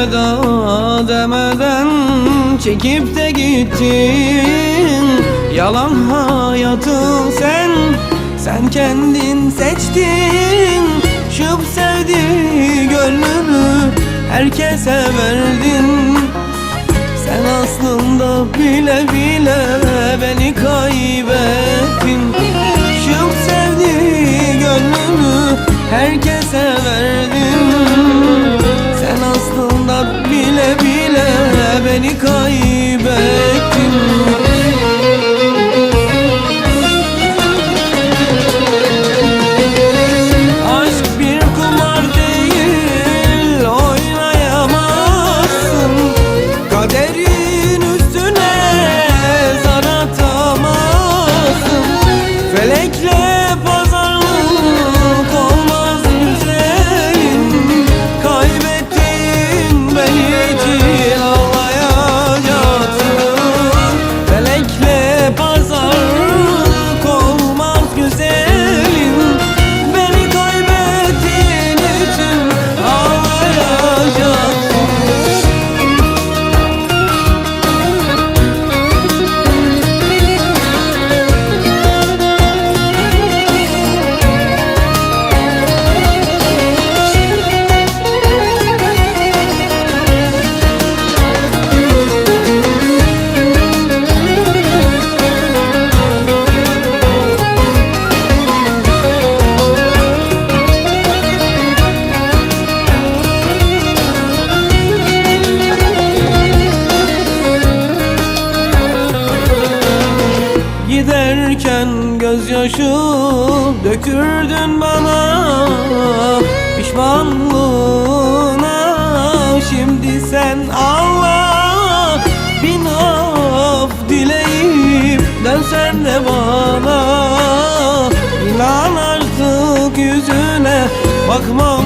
elveda demeden çekip de gittin. Yalan hayatı sen kendin seçtin. Şıp sevdi gönlünü herkese verdin. Sen aslında bile bile beni kaybettin. Şıp sevdi gönlünü herkese verdin. Sen aslında bile bile beni kaybettin. Aşk bir kumar değil, oynayamazsın. Kaderin üstüne zar atamazsın. Felekle pazarlık olmaz güzelim. Kaybettin beni için ağlayacaksın. Felekle pazarlık olmaz güzelim. Beni kaybettin için ağlayacaksın. Giderken gözyaşı dökürdün bana, pişmanlığına şimdi sen ağla. Bin af dileyip dönsen de bana, İnan artık yüzüne bakmam